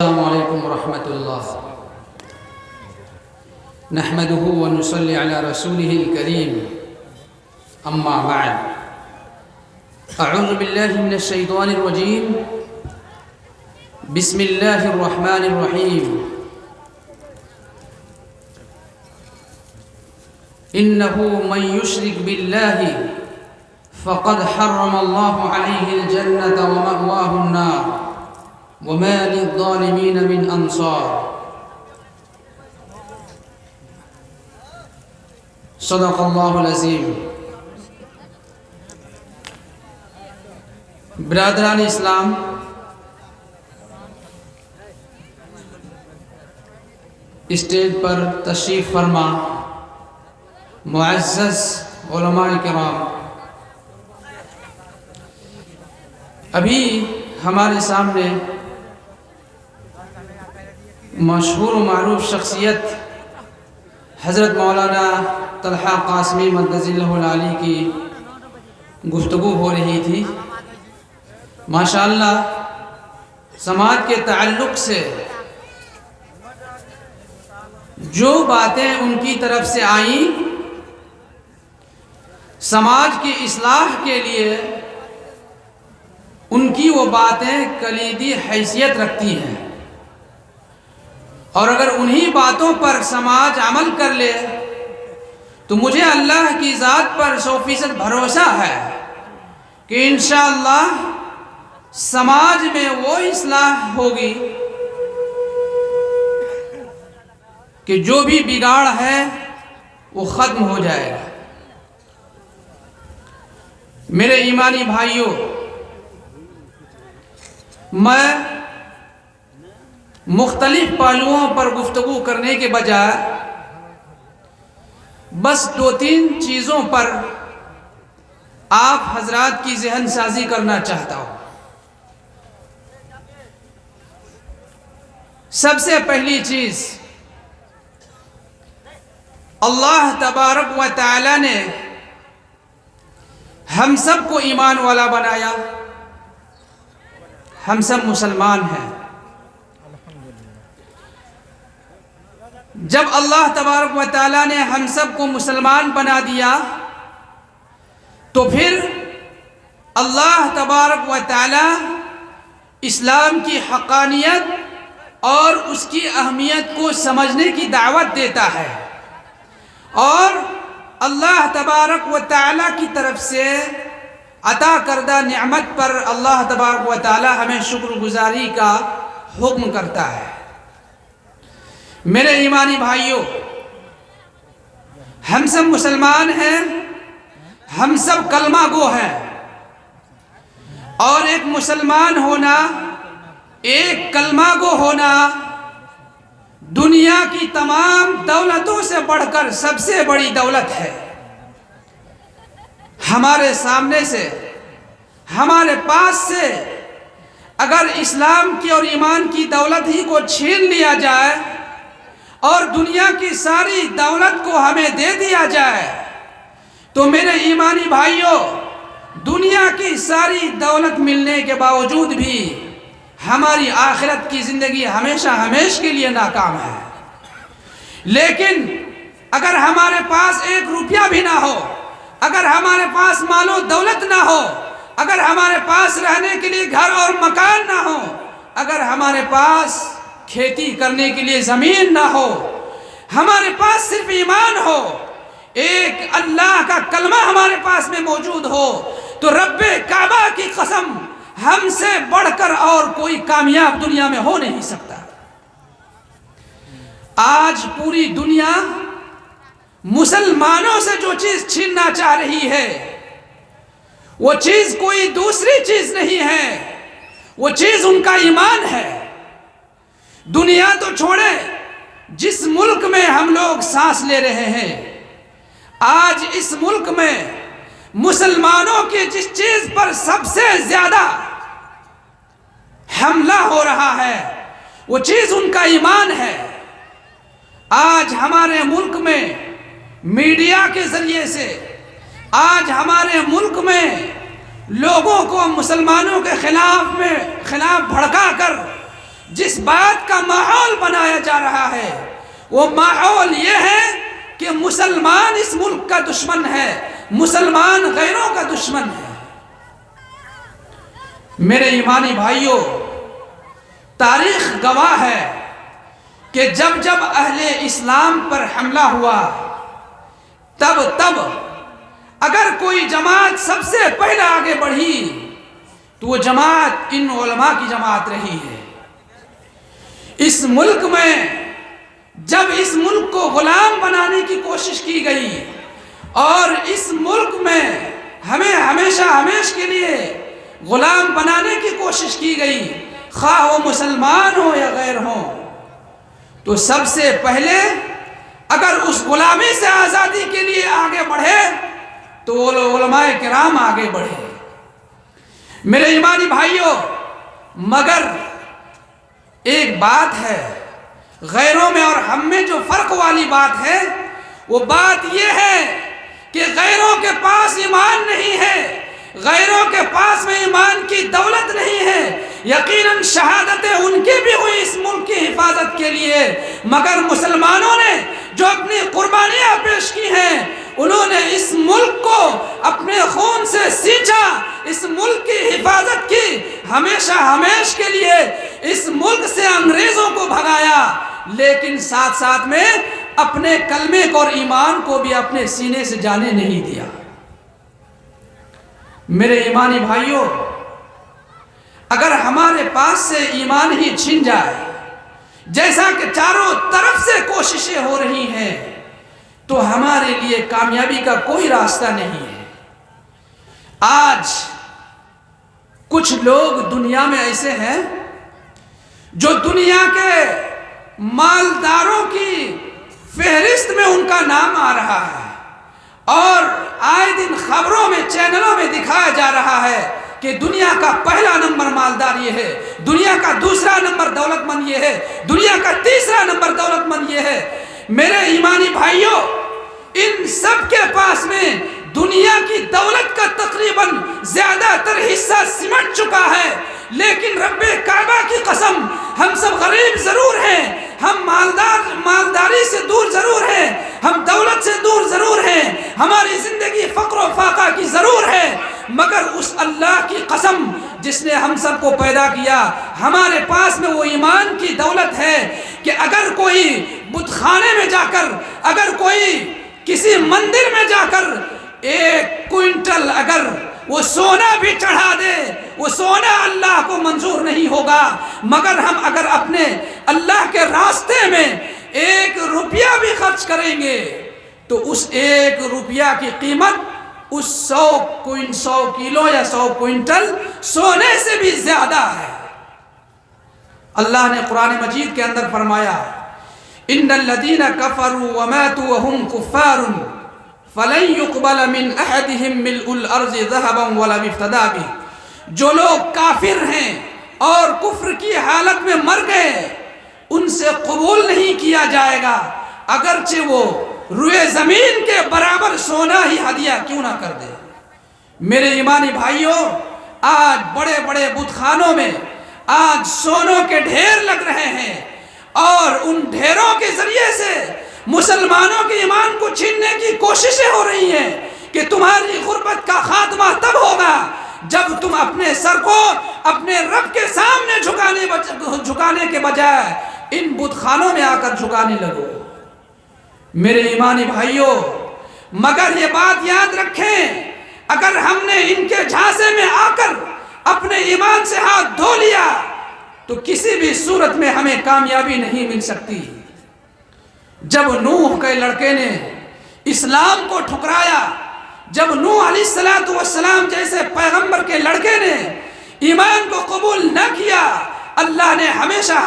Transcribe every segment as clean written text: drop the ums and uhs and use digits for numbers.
السلام علیکم ورحمۃ اللہ نحمده ونصلی علی رسوله الکریم اما بعد اعوذ باللہ من الشیطان الرجیم بسم اللہ الرحمن الرحیم انه من یشرک باللہ فقد حرم اللہ علیہ الجنة ومأواہ النار وما للظالمین من انصار صدق اللہ العظیم۔ برادران اسلام، اسٹیج پر تشریف فرما معزز علماء کرام، ابھی ہمارے سامنے مشہور و معروف شخصیت حضرت مولانا طلحہ قاسمی مدظ اللہ العالی کی گفتگو ہو رہی تھی۔ ماشاءاللہ سماج کے تعلق سے جو باتیں ان کی طرف سے آئیں سماج کی اصلاح کے لیے ان کی وہ باتیں کلیدی حیثیت رکھتی ہیں، اور اگر انہی باتوں پر سماج عمل کر لے تو مجھے اللہ کی ذات پر 100% بھروسہ ہے کہ انشاءاللہ سماج میں وہ اصلاح ہوگی کہ جو بھی بگاڑ ہے وہ ختم ہو جائے گا۔ میرے ایمانی بھائیوں، میں مختلف پہلوؤں پر گفتگو کرنے کے بجائے بس 2-3 چیزوں پر آپ حضرات کی ذہن سازی کرنا چاہتا ہوں۔ سب سے پہلی چیز، اللہ تبارک و تعالی نے ہم سب کو ایمان والا بنایا، ہم سب مسلمان ہیں۔ جب اللہ تبارک و تعالی نے ہم سب کو مسلمان بنا دیا تو پھر اللہ تبارک و تعالی اسلام کی حقانیت اور اس کی اہمیت کو سمجھنے کی دعوت دیتا ہے، اور اللہ تبارک و تعالی کی طرف سے عطا کردہ نعمت پر اللہ تبارک و تعالی ہمیں شکر گزاری کا حکم کرتا ہے۔ میرے ایمانی بھائیوں، ہم سب مسلمان ہیں، ہم سب کلمہ گو ہیں، اور ایک مسلمان ہونا، ایک کلمہ گو ہونا دنیا کی تمام دولتوں سے بڑھ کر سب سے بڑی دولت ہے۔ ہمارے سامنے سے، ہمارے پاس سے اگر اسلام کی اور ایمان کی دولت ہی کو چھین لیا جائے اور دنیا کی ساری دولت کو ہمیں دے دیا جائے تو میرے ایمانی بھائیوں، دنیا کی ساری دولت ملنے کے باوجود بھی ہماری آخرت کی زندگی ہمیشہ ہمیشہ کے لیے ناکام ہے۔ لیکن اگر ہمارے پاس 1 روپیہ بھی نہ ہو، اگر ہمارے پاس مال و دولت نہ ہو، اگر ہمارے پاس رہنے کے لیے گھر اور مکان نہ ہو، اگر ہمارے پاس کھیتی کرنے کے لیے زمین نہ ہو، ہمارے پاس صرف ایمان ہو، ایک اللہ کا کلمہ ہمارے پاس میں موجود ہو، تو رب کعبہ کی قسم ہم سے بڑھ کر اور کوئی کامیاب دنیا میں ہو نہیں سکتا۔ آج پوری دنیا مسلمانوں سے جو چیز چھیننا چاہ رہی ہے وہ چیز کوئی دوسری چیز نہیں ہے، وہ چیز ان کا ایمان ہے۔ دنیا تو چھوڑے، جس ملک میں ہم لوگ سانس لے رہے ہیں، آج اس ملک میں مسلمانوں کی جس چیز پر سب سے زیادہ حملہ ہو رہا ہے وہ چیز ان کا ایمان ہے۔ آج ہمارے ملک میں میڈیا کے ذریعے سے، آج ہمارے ملک میں لوگوں کو مسلمانوں کے خلاف بھڑکا کر جس بات کا ماحول بنایا جا رہا ہے وہ ماحول یہ ہے کہ مسلمان اس ملک کا دشمن ہے، مسلمان غیروں کا دشمن ہے۔ میرے ایمانی بھائیوں، تاریخ گواہ ہے کہ جب جب اہل اسلام پر حملہ ہوا تب اگر کوئی جماعت سب سے پہلے آگے بڑھی تو وہ جماعت ان علماء کی جماعت رہی ہے۔ اس ملک میں جب اس ملک کو غلام بنانے کی کوشش کی گئی اور اس ملک میں ہمیں ہمیشہ کے لیے غلام بنانے کی کوشش کی گئی، خواہ وہ مسلمان ہو یا غیر ہو، تو سب سے پہلے اگر اس غلامی سے آزادی کے لیے آگے بڑھے تو علماء کرام آگے بڑھے۔ میرے ایمانی بھائیوں، مگر ایک بات ہے، غیروں میں اور ہم میں جو فرق والی بات ہے وہ بات یہ ہے کہ غیروں کے پاس ایمان نہیں ہے، غیروں کے پاس میں ایمان کی دولت نہیں ہے۔ یقیناً شہادتیں ان کی بھی ہوئی اس ملک کی حفاظت کے لیے، مگر مسلمانوں نے جو اپنی قربانیاں پیش کی ہیں انہوں نے اس ملک کو اپنے خون سے سینچا، اس ملک کی حفاظت کی، ہمیشہ کے لیے اس ملک سے انگریزوں کو بھگایا، لیکن ساتھ میں اپنے کلمے کو اور ایمان کو بھی اپنے سینے سے جانے نہیں دیا۔ میرے ایمانی بھائیوں، اگر ہمارے پاس سے ایمان ہی چھن جائے، جیسا کہ چاروں طرف سے کوششیں ہو رہی ہیں، تو ہمارے لیے کامیابی کا کوئی راستہ نہیں ہے۔ آج کچھ لوگ دنیا میں ایسے ہیں جو دنیا کے مالداروں کی فہرست میں ان کا نام آ رہا ہے، اور آئے دن خبروں میں چینلوں میں دکھایا جا رہا ہے کہ دنیا کا پہلا نمبر مالدار یہ ہے، دنیا کا دوسرا نمبر دولت مند یہ ہے، دنیا کا تیسرا نمبر دولت مند یہ ہے۔ میرے ایمانی بھائیوں، ان سب کے پاس میں دنیا کی دولت کا تقریباً زیادہ تر حصہ سمٹ چکا ہے، لیکن رب کعبہ کی قسم ہم سب غریب ضرور ہیں، ہم مالداری سے دور ضرور ہیں، ہم دولت سے دور ضرور ہیں، ہماری زندگی فقر و فاقہ کی ضرور ہے، مگر اس اللہ کی قسم جس نے ہم سب کو پیدا کیا، ہمارے پاس میں وہ ایمان کی دولت ہے کہ اگر کوئی بت خانے میں جا کر، اگر کوئی کسی مندر میں جا کر 1 کوئنٹل اگر وہ سونا بھی چڑھا دے، وہ سونا اللہ کو منظور نہیں ہوگا، مگر ہم اگر اپنے اللہ کے راستے میں 1 روپیہ بھی خرچ کریں گے تو اس 1 روپیہ کی قیمت اس 100 کلو یا 100 کوئنٹل سونے سے بھی زیادہ ہے۔ اللہ نے قرآن مجید کے اندر فرمایا، ان الذین کفروا وماتوا وهم کفار فلن يقبل من احدهم ملء الارض ذهبا ولو افتدى به، جو لوگ کافر ہیں اور کفر کی حالت میں مر گئے ان سے قبول نہیں کیا جائے گا، اگرچہ وہ روئے زمین کے برابر سونا ہی ہدیہ کیوں نہ کر دے۔ میرے ایمانی بھائیوں، آج بڑے بڑے بت خانوں میں آج سونوں کے ڈھیر لگ رہے ہیں، اور ان ڈھیروں کے ذریعے سے مسلمانوں کے ایمان کو چھیننے کی کوششیں ہو رہی ہیں کہ تمہاری غربت کا خاتمہ تب ہوگا جب تم اپنے سر کو اپنے رب کے سامنے جھکانے کے بجائے ان بت خانوں میں آ کر جھکانے لگو۔ میرے ایمانی بھائیوں، مگر یہ بات یاد رکھیں، اگر ہم نے ان کے جھانسے میں آ کر اپنے ایمان سے ہاتھ دھو لیا تو کسی بھی صورت میں ہمیں کامیابی نہیں مل سکتی۔ جب نوح کے لڑکے نے اسلام کو ٹھکرایا، جب نوح علیہ السلام جیسے پیغمبر کے لڑکے نے ایمان کو قبول نہ کیا، اللہ نے ہمیشہ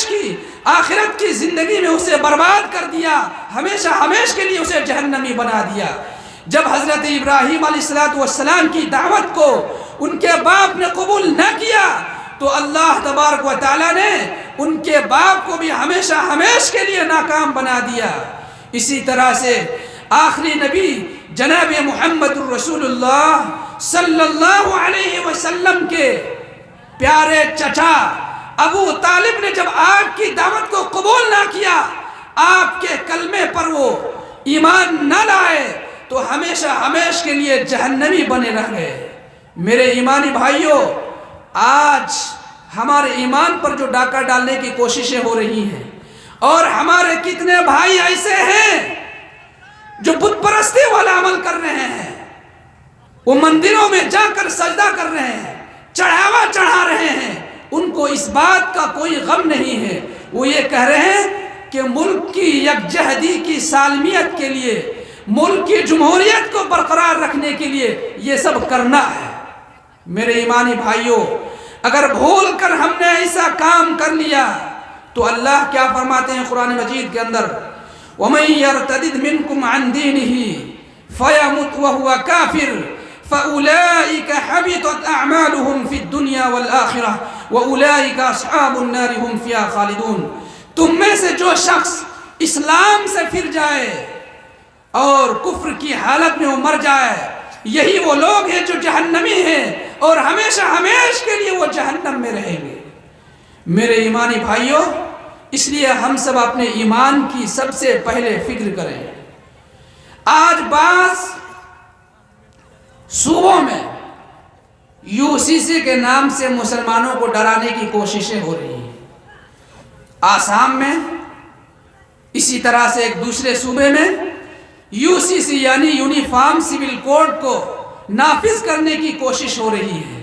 کی آخرت کی زندگی میں اسے برباد کر دیا، ہمیشہ کے لیے اسے جہنمی بنا دیا۔ جب حضرت ابراہیم علیہ السلام کی دعوت کو ان کے باپ نے قبول نہ کیا تو اللہ تبارک و تعالیٰ نے ان کے باپ کو بھی ہمیشہ کے لیے ناکام بنا دیا۔ اسی طرح سے آخری نبی جناب محمد الرسول اللہ صلی اللہ علیہ وسلم کے پیارے چچا ابو طالب نے جب آپ کی دعوت کو قبول نہ کیا، آپ کے کلمے پر وہ ایمان نہ لائے، تو ہمیشہ ہمیشہ کے لیے جہنمی بنے رہ گئے۔ میرے ایمانی بھائیوں، آج ہمارے ایمان پر جو ڈاکہ ڈالنے کی کوششیں ہو رہی ہیں، اور ہمارے کتنے بھائی ایسے ہیں جو بت پرستی والا عمل کر رہے ہیں، وہ مندروں میں جا کر سجدہ کر رہے ہیں، چڑھاوا چڑھا رہے ہیں، ان کو اس بات کا کوئی غم نہیں ہے۔ وہ یہ کہہ رہے ہیں کہ ملک کی یکجہتی کی سالمیت کے لیے، ملک کی جمہوریت کو برقرار رکھنے کے لیے یہ سب کرنا ہے۔ میرے ایمانی بھائیوں، اگر بھول کر ہم نے ایسا کام کر لیا تو اللہ کیا فرماتے ہیں قرآن مجید کے اندر؟ وَمَن يَرْتَدِدْ مِنْكُمْ عَنْ دِينِهِ فَيَمُتْ وَهُوَ كَافِرٌ فَأُولَئِكَ حَبِطَتْ أَعْمَالُهُمْ فِي الدُّنْيَا وَالْآخِرَةِ وَأُولَئِكَ أَصْحَابُ النَّارِ هُمْ فِيهَا خَالِدُونَ۔ تم میں سے جو شخص اسلام سے پھر جائے اور کفر کی حالت میں وہ مر جائے، یہی وہ لوگ ہیں جو جہنمی ہیں اور ہمیشہ ہمیشہ کے لیے وہ جہنم میں رہیں گے۔ میرے ایمانی بھائیوں، اس لیے ہم سب اپنے ایمان کی سب سے پہلے فکر کریں۔ آج بعض صوبوں میں UCC کے نام سے مسلمانوں کو ڈرانے کی کوششیں ہو رہی ہیں۔ آسام میں، اسی طرح سے ایک دوسرے صوبے میں UCC یعنی یونیفارم سول کوڈ کو نافذ کرنے کی کوشش ہو رہی ہے،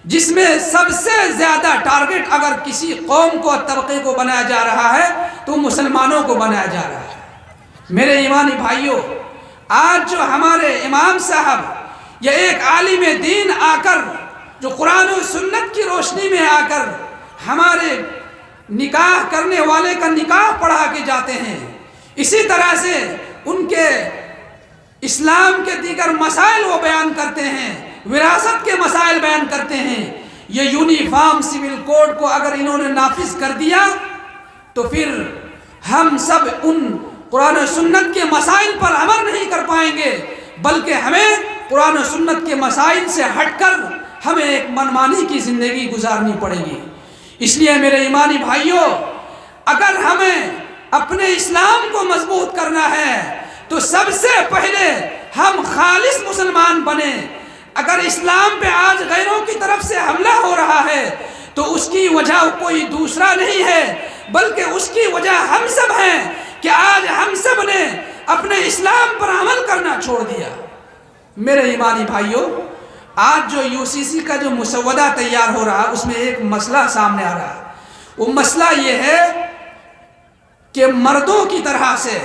جس میں سب سے زیادہ ٹارگٹ اگر کسی قوم کو، طبقے کو بنایا جا رہا ہے تو مسلمانوں کو بنایا جا رہا ہے۔ میرے ایمانی بھائیوں، آج جو ہمارے امام صاحب یا ایک عالم دین آ کر، جو قرآن و سنت کی روشنی میں آ کر ہمارے نکاح کرنے والے کا نکاح پڑھا کے جاتے ہیں، اسی طرح سے ان کے اسلام کے دیگر مسائل وہ بیان کرتے ہیں، وراثت کے مسائل بیان کرتے ہیں، یہ یونیفارم سول کوڈ کو اگر انہوں نے نافذ کر دیا تو پھر ہم سب ان قرآن و سنت کے مسائل پر عمل نہیں کر پائیں گے، بلکہ ہمیں قرآن و سنت کے مسائل سے ہٹ کر ہمیں ایک منمانی کی زندگی گزارنی پڑے گی۔ اس لیے میرے ایمانی بھائیوں، اگر ہمیں اپنے اسلام کو مضبوط کرنا ہے تو سب سے پہلے ہم خالص مسلمان بنیں۔ اگر اسلام پہ آج غیروں کی طرف سے حملہ ہو رہا ہے تو اس کی وجہ کوئی دوسرا نہیں ہے، بلکہ اس کی وجہ ہم سب ہیں کہ آج ہم سب نے اپنے اسلام پر عمل کرنا چھوڑ دیا۔ میرے ایمانی بھائیوں، آج جو UCC کا جو مسودہ تیار ہو رہا، اس میں ایک مسئلہ سامنے آ رہا ہے۔ وہ مسئلہ یہ ہے کہ مردوں کی طرح سے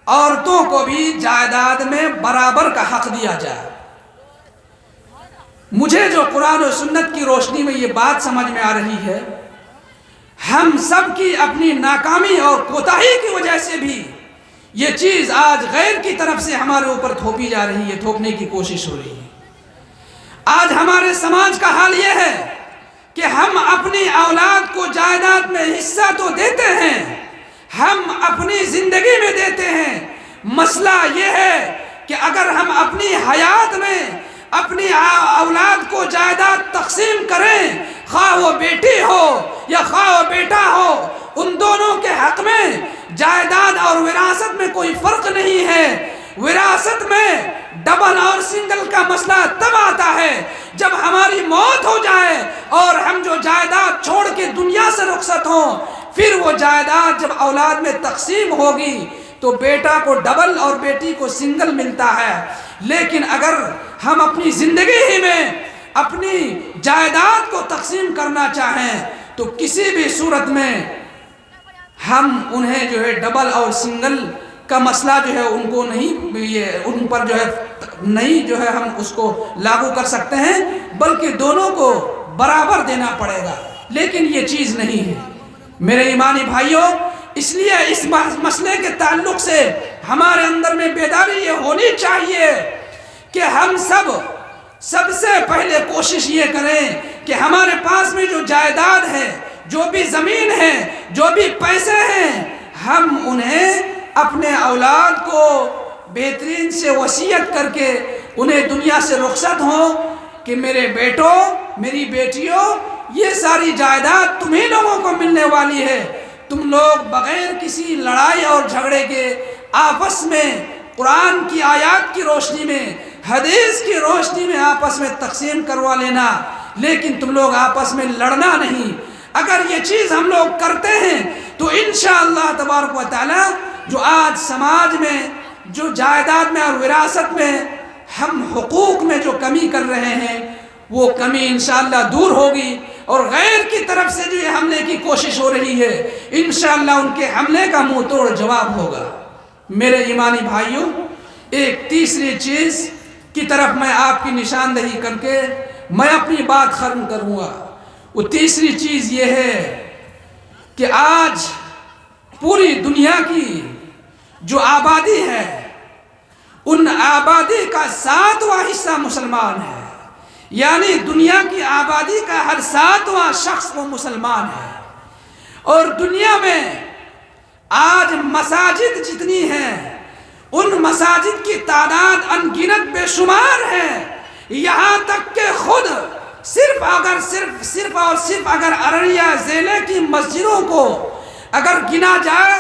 عورتوں کو بھی جائیداد میں برابر کا حق دیا جائے۔ مجھے جو قرآن و سنت کی روشنی میں یہ بات سمجھ میں آ رہی ہے، ہم سب کی اپنی ناکامی اور کوتاہی کی وجہ سے بھی یہ چیز آج غیر کی طرف سے ہمارے اوپر تھوپی جا رہی ہے، تھوپنے کی کوشش ہو رہی ہے۔ آج ہمارے سماج کا حال یہ ہے کہ ہم اپنی اولاد کو جائیداد میں حصہ تو دیتے ہیں، ہم اپنی زندگی میں دیتے ہیں۔ مسئلہ یہ ہے کہ اگر ہم اپنی حیات میں اپنی اولاد کو جائیداد تقسیم کریں، خواہ وہ بیٹی ہو یا خواہ وہ بیٹا ہو، ان دونوں کے حق میں جائیداد اور وراثت میں کوئی فرق نہیں ہے۔ وراثت میں ڈبل اور سنگل کا مسئلہ تب آتا ہے جب ہماری موت ہو جائے اور ہم جو جائیداد چھوڑ کے دنیا سے رخصت ہوں، پھر وہ جائیداد جب اولاد میں تقسیم ہوگی تو بیٹا کو ڈبل اور بیٹی کو سنگل ملتا ہے۔ لیکن اگر ہم اپنی زندگی ہی میں اپنی جائیداد کو تقسیم کرنا چاہیں تو کسی بھی صورت میں ہم انہیں جو ہے ڈبل اور سنگل کا مسئلہ جو ہے ان کو نہیں، یہ ان پر جو ہے نہیں جو ہے ہم اس کو لاگو کر سکتے ہیں، بلکہ دونوں کو برابر دینا پڑے گا۔ لیکن یہ چیز نہیں ہے میرے ایمانی بھائیوں۔ اس لیے اس مسئلے کے تعلق سے ہمارے اندر میں بیداری یہ ہونی چاہیے کہ ہم سب سے پہلے کوشش یہ کریں کہ ہمارے پاس میں جو جائیداد ہے، جو بھی زمین ہے، جو بھی پیسے ہیں، ہم انہیں اپنے اولاد کو بہترین سے وصیت کر کے انہیں دنیا سے رخصت ہوں کہ میرے بیٹوں، میری بیٹیوں، یہ ساری جائیداد تمہیں لوگوں کو ملنے والی ہے، تم لوگ بغیر کسی لڑائی اور جھگڑے کے آپس میں قرآن کی آیات کی روشنی میں، حدیث کی روشنی میں آپس میں تقسیم کروا لینا، لیکن تم لوگ آپس میں لڑنا نہیں۔ اگر یہ چیز ہم لوگ کرتے ہیں تو انشاءاللہ تبارک و تعالی جو آج سماج میں جو جائیداد میں اور وراثت میں ہم حقوق میں جو کمی کر رہے ہیں وہ کمی انشاءاللہ دور ہوگی، اور غیر کی طرف سے جو یہ حملے کی کوشش ہو رہی ہے انشاءاللہ ان کے حملے کا منہ توڑ جواب ہوگا۔ میرے ایمانی بھائیوں، ایک تیسری چیز کی طرف میں آپ کی نشاندہی کر کے میں اپنی بات ختم کروں گا۔ وہ تیسری چیز یہ ہے کہ آج پوری دنیا کی جو آبادی ہے ان آبادی کا 7واں حصہ مسلمان ہے، یعنی دنیا کی آبادی کا ہر 7واں شخص وہ مسلمان ہے۔ اور دنیا میں آج مساجد جتنی ہیں ان مساجد کی تعداد ان گنت بے شمار ہے، یہاں تک کہ خود صرف اگر ارریہ ضلع کی مسجدوں کو اگر گنا جائے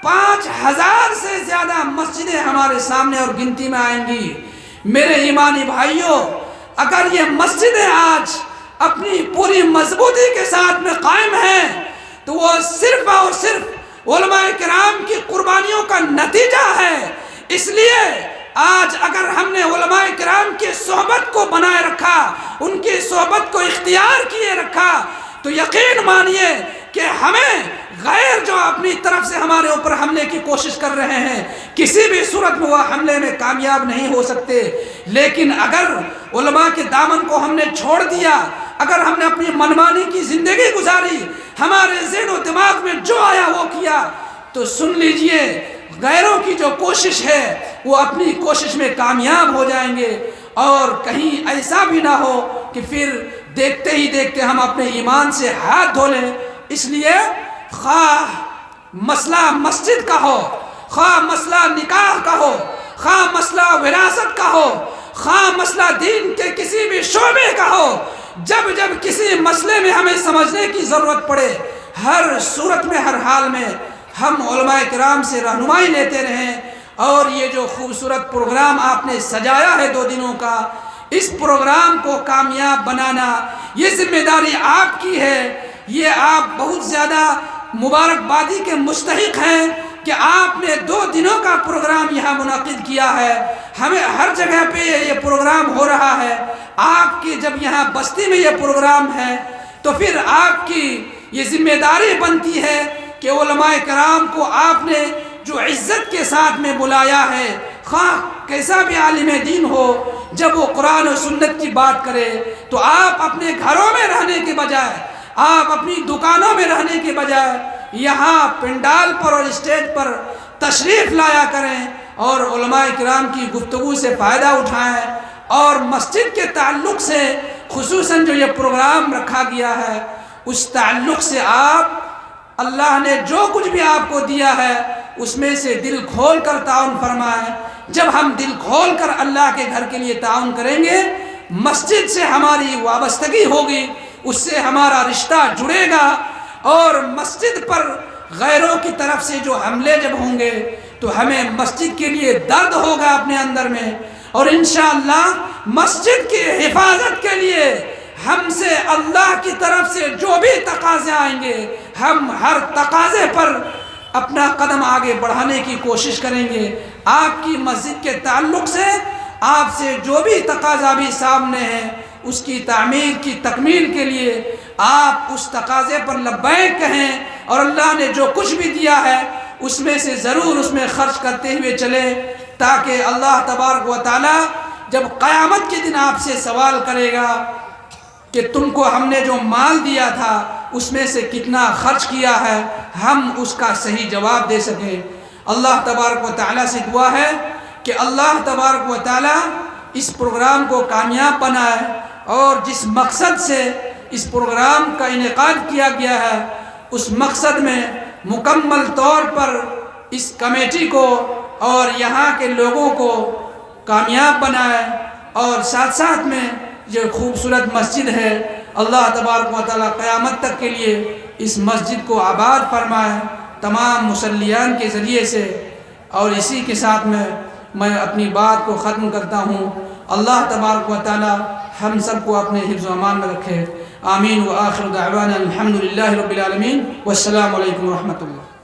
5000 سے زیادہ مسجدیں ہمارے سامنے اور گنتی میں آئیں گی۔ میرے ایمانی بھائیوں، اگر یہ مسجدیں آج اپنی پوری مضبوطی کے ساتھ میں قائم ہیں تو وہ صرف اور صرف علماء کرام کی قربانیوں کا نتیجہ ہے۔ اس لیے آج اگر ہم نے علماء کرام کی صحبت کو بنائے رکھا، ان کی صحبت کو اختیار کیے رکھا، تو یقین مانیے کہ ہمیں غیر جو اپنی طرف سے ہمارے اوپر حملے کی کوشش کر رہے ہیں کسی بھی صورت میں وہ حملے میں کامیاب نہیں ہو سکتے۔ لیکن اگر علماء کے دامن کو ہم نے چھوڑ دیا، اگر ہم نے اپنی منمانی کی زندگی گزاری، ہمارے ذہن و دماغ میں جو آیا وہ کیا، تو سن لیجئے غیروں کی جو کوشش ہے وہ اپنی کوشش میں کامیاب ہو جائیں گے، اور کہیں ایسا بھی نہ ہو کہ پھر دیکھتے ہی دیکھتے ہم اپنے ایمان سے ہاتھ دھو لیں۔ اس لیے خواہ مسئلہ مسجد کا ہو، خواہ مسئلہ نکاح کا ہو، خواہ مسئلہ وراثت کا ہو، خواہ مسئلہ دین کے کسی بھی شعبے کا ہو، جب کسی مسئلے میں ہمیں سمجھنے کی ضرورت پڑے، ہر صورت میں ہر حال میں ہم علماء کرام سے رہنمائی لیتے رہیں۔ اور یہ جو خوبصورت پروگرام آپ نے سجایا ہے 2 دنوں کا، اس پروگرام کو کامیاب بنانا یہ ذمہ داری آپ کی ہے۔ یہ آپ بہت زیادہ مبارکبادی کے مستحق ہیں کہ آپ نے 2 دنوں کا پروگرام یہاں منعقد کیا ہے۔ ہمیں ہر جگہ پہ یہ پروگرام ہو رہا ہے، آپ کی جب یہاں بستی میں یہ پروگرام ہے تو پھر آپ کی یہ ذمہ داری بنتی ہے کہ علماء کرام کو آپ نے جو عزت کے ساتھ میں بلایا ہے، خواہ کیسا بھی عالم دین ہو، جب وہ قرآن و سنت کی بات کرے تو آپ اپنے گھروں میں رہنے کے بجائے، آپ اپنی دکانوں میں رہنے کے بجائے یہاں پنڈال پر اور اسٹیج پر تشریف لایا کریں اور علماء کرام کی گفتگو سے فائدہ اٹھائیں۔ اور مسجد کے تعلق سے خصوصاً جو یہ پروگرام رکھا گیا ہے اس تعلق سے آپ اللہ نے جو کچھ بھی آپ کو دیا ہے اس میں سے دل کھول کر تعاون فرمائیں۔ جب ہم دل کھول کر اللہ کے گھر کے لیے تعاون کریں گے، مسجد سے ہماری وابستگی ہوگی، اس سے ہمارا رشتہ جڑے گا، اور مسجد پر غیروں کی طرف سے جو حملے جب ہوں گے تو ہمیں مسجد کے لیے درد ہوگا اپنے اندر میں، اور انشاءاللہ مسجد کی حفاظت کے لیے ہم سے اللہ کی طرف سے جو بھی تقاضے آئیں گے ہم ہر تقاضے پر اپنا قدم آگے بڑھانے کی کوشش کریں گے۔ آپ کی مسجد کے تعلق سے آپ سے جو بھی تقاضا بھی سامنے ہے اس کی تعمیر کی تکمیل کے لیے آپ اس تقاضے پر لبیک کہیں، اور اللہ نے جو کچھ بھی دیا ہے اس میں سے ضرور اس میں خرچ کرتے ہوئے چلیں، تاکہ اللہ تبارک و تعالی جب قیامت کے دن آپ سے سوال کرے گا کہ تم کو ہم نے جو مال دیا تھا اس میں سے کتنا خرچ کیا ہے، ہم اس کا صحیح جواب دے سکیں۔ اللہ تبارک و تعالی سے دعا ہے کہ اللہ تبارک و تعالی اس پروگرام کو کامیاب بنائے، اور جس مقصد سے اس پروگرام کا انعقاد کیا گیا ہے اس مقصد میں مکمل طور پر اس کمیٹی کو اور یہاں کے لوگوں کو کامیاب بنائے، اور ساتھ ساتھ میں جو خوبصورت مسجد ہے اللہ تبارک و تعالیٰ قیامت تک کے لیے اس مسجد کو آباد فرمائے تمام مصلیان کے ذریعے سے۔ اور اسی کے ساتھ میں اپنی بات کو ختم کرتا ہوں۔ اللہ تبارک و تعالیٰ ہم سب کو اپنے حفظ و امان میں رکھے، آمین۔ وآخر دعوانا الحمدللہ رب العالمین، والسلام علیکم ورحمۃ اللہ۔